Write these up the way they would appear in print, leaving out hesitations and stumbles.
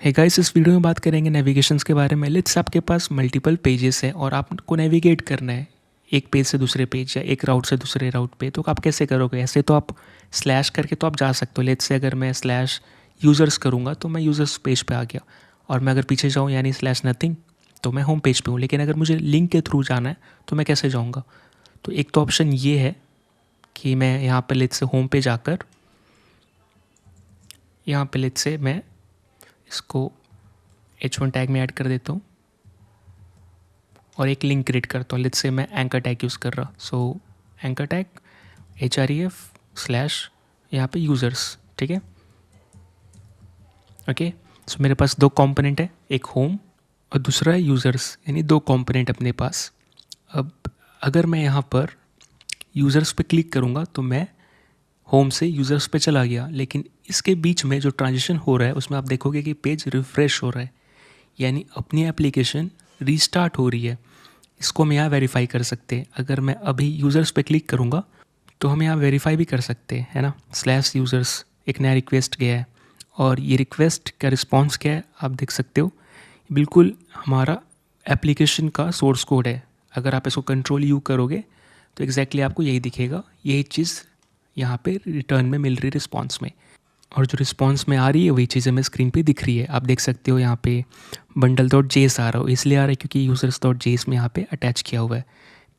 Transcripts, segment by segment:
है गाइस, इस वीडियो में बात करेंगे नेविगेशंस के बारे में। लेट्स आपके पास मल्टीपल पेजेस है और आपको नेविगेट करना है एक पेज से दूसरे पेज या एक राउट से दूसरे राउट पे। तो आप कैसे करोगे? ऐसे तो आप स्लैश करके तो आप जा सकते हो। लेट्स से अगर मैं स्लैश यूज़र्स करूँगा तो मैं यूज़र्स पेज पे आ गया, और मैं अगर पीछे जाऊँ यानी स्लैश नथिंग तो मैं होम पेज पे हूँ। लेकिन अगर मुझे लिंक के थ्रू जाना है तो मैं कैसे जाऊँगा? तो एक तो ऑप्शन ये है कि मैं यहाँ पर लेट्स से होम पे जाकर यहाँ पे लेट्स से मैं इसको H1 टैग में ऐड कर देता हूँ और एक लिंक क्रिएट करता हूँ। लेट्स से मैं एंकर टैग यूज़ कर रहा, सो एंकर टैग href/ यहाँ पे यूज़र्स। ठीक है, ओके। सो मेरे पास दो कंपोनेंट है, एक होम और दूसरा है यूज़र्स, यानी दो कंपोनेंट अपने पास। अब अगर मैं यहाँ पर यूज़र्स पे क्लिक करूँगा तो मैं होम से यूज़र्स पे चला गया, लेकिन इसके बीच में जो ट्रांजिशन हो रहा है उसमें आप देखोगे कि पेज रिफ़्रेश हो रहा है, यानी अपनी एप्लीकेशन रीस्टार्ट हो रही है। इसको हम यहाँ वेरीफाई कर सकते हैं। अगर मैं अभी यूज़र्स पे क्लिक करूँगा तो हम यहाँ वेरीफाई भी कर सकते हैं, है ना। स्लैश यूज़र्स एक नया रिक्वेस्ट गया है और ये रिक्वेस्ट का रिस्पॉन्स क्या है आप देख सकते हो। बिल्कुल हमारा एप्लीकेशन का सोर्स कोड है। अगर आप इसको कंट्रोल यू करोगे तो एग्जैक्टली आपको यही दिखेगा, यही चीज़ यहाँ पे रिटर्न में मिल रही है रिस्पॉन्स में। और जो रिस्पॉन्स में आ रही है वही चीज़ हमें स्क्रीन पे दिख रही है। आप देख सकते हो यहाँ पे bundle.js आ रहा हो, इसलिए आ रहा है क्योंकि users.js में यहाँ पे अटैच किया हुआ है।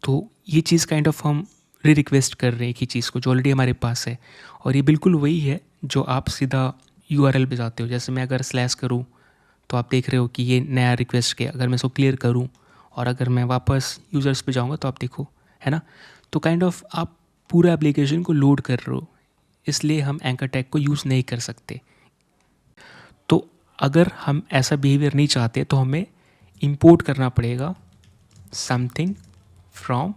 तो ये चीज़ काइंड ऑफ हम रिक्वेस्ट कर रहे हैं एक ही चीज़ को जो ऑलरेडी हमारे पास है, और ये बिल्कुल वही है जो आप सीधा URL पे जाते हो। जैसे मैं अगर स्लैश करूँ तो आप देख रहे हो कि ये नया रिक्वेस्ट गया। अगर मैं इसको क्लियर करूँ और अगर मैं वापस यूज़र्स पे जाऊँगा तो आप देखो, है ना। तो काइंड ऑफ आप पूरा एप्लीकेशन को लोड कर रहे हो, इसलिए हम एंकर टैग को यूज़ नहीं कर सकते। तो अगर हम ऐसा बिहेवियर नहीं चाहते तो हमें इंपोर्ट करना पड़ेगा something from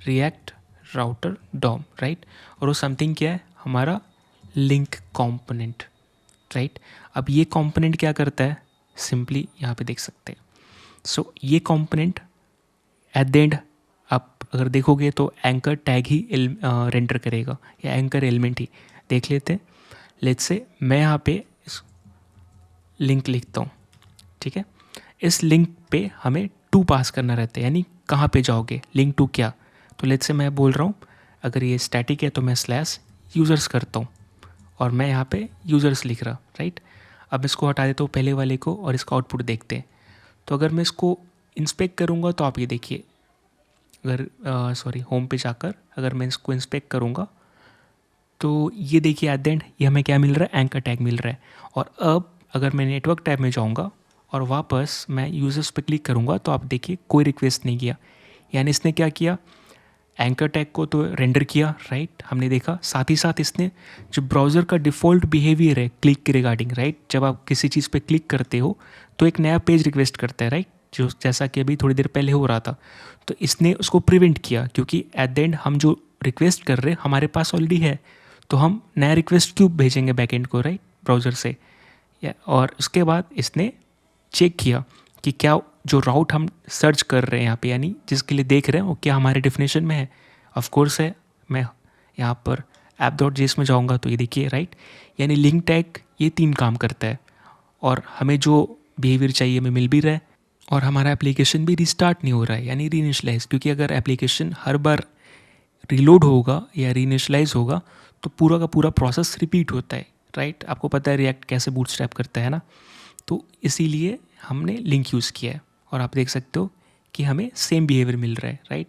React Router DOM, right. और वो समथिंग क्या है? हमारा लिंक कंपोनेंट, राइट। अब ये कंपोनेंट क्या करता है? सिंपली यहाँ पे देख सकते हैं। सो ये कंपोनेंट एट द एंड आप अगर देखोगे तो एंकर टैग ही रेंडर करेगा या एंकर एलिमेंट ही। देख लेते हैं। लेट्स से मैं यहाँ पे लिंक लिखता हूँ, ठीक है। इस लिंक पे हमें टू पास करना रहता है, यानी कहाँ पे जाओगे, लिंक टू क्या। तो लेट्स से मैं बोल रहा हूँ अगर ये स्टैटिक है तो मैं स्लैश यूज़र्स करता हूँ और मैं यहाँ पे यूज़र्स लिख रहा, राइट। अब इसको हटा देता हूँ पहले वाले को और इसका आउटपुट देखते हैं। तो अगर मैं इसको इंस्पेक्ट करूँगा तो आप ये देखिए, अगर होम पे जाकर अगर मैं इसको इंस्पेक्ट करूँगा तो ये देखिए एट द एंड ये हमें क्या मिल रहा है? एंकर टैग मिल रहा है। और अब अगर मैं नेटवर्क टैब में जाऊँगा और वापस मैं यूज़र्स पे क्लिक करूँगा तो आप देखिए कोई रिक्वेस्ट नहीं किया, यानी इसने क्या किया? एंकर टैग को तो रेंडर किया, राइट, हमने देखा। साथ ही साथ इसने जो ब्राउज़र का डिफ़ॉल्ट बिहेवियर है क्लिक के रिगार्डिंग, राइट, जब आप किसी चीज़ पे क्लिक करते हो तो एक नया पेज रिक्वेस्ट करता है, राइट, जो जैसा कि अभी थोड़ी देर पहले हो रहा था। तो इसने उसको प्रिवेंट किया क्योंकि एट द एंड हम जो रिक्वेस्ट कर रहे हैं हमारे पास ऑलरेडी है, तो हम नया रिक्वेस्ट क्यों भेजेंगे बैकएंड को, राइट, ब्राउज़र से। और उसके बाद इसने चेक किया कि क्या जो राउट हम सर्च कर रहे हैं यहाँ पे, यानी जिसके लिए देख रहे हैं, वो क्या हमारे डेफिनेशन में है। ऑफ कोर्स है। मैं यहाँ पर app.js में जाऊँगा तो ये देखिए, राइट, यानी लिंक टैग ये 3 काम करता है और हमें जो बिहेवियर चाहिए हमें मिल भी रहा है और हमारा एप्लीकेशन भी रिस्टार्ट नहीं हो रहा है, यानी रीइनिशियलाइज। क्योंकि अगर एप्लीकेशन हर बार रीलोड होगा या रीइनिशियलाइज होगा तो पूरा का पूरा प्रोसेस रिपीट होता है, राइट। आपको पता है रिएक्ट कैसे बूटस्ट्रैप करता है ना। तो इसीलिए हमने लिंक यूज़ किया है और आप देख सकते हो कि हमें सेम बिहेवियर मिल रहा है, राइट।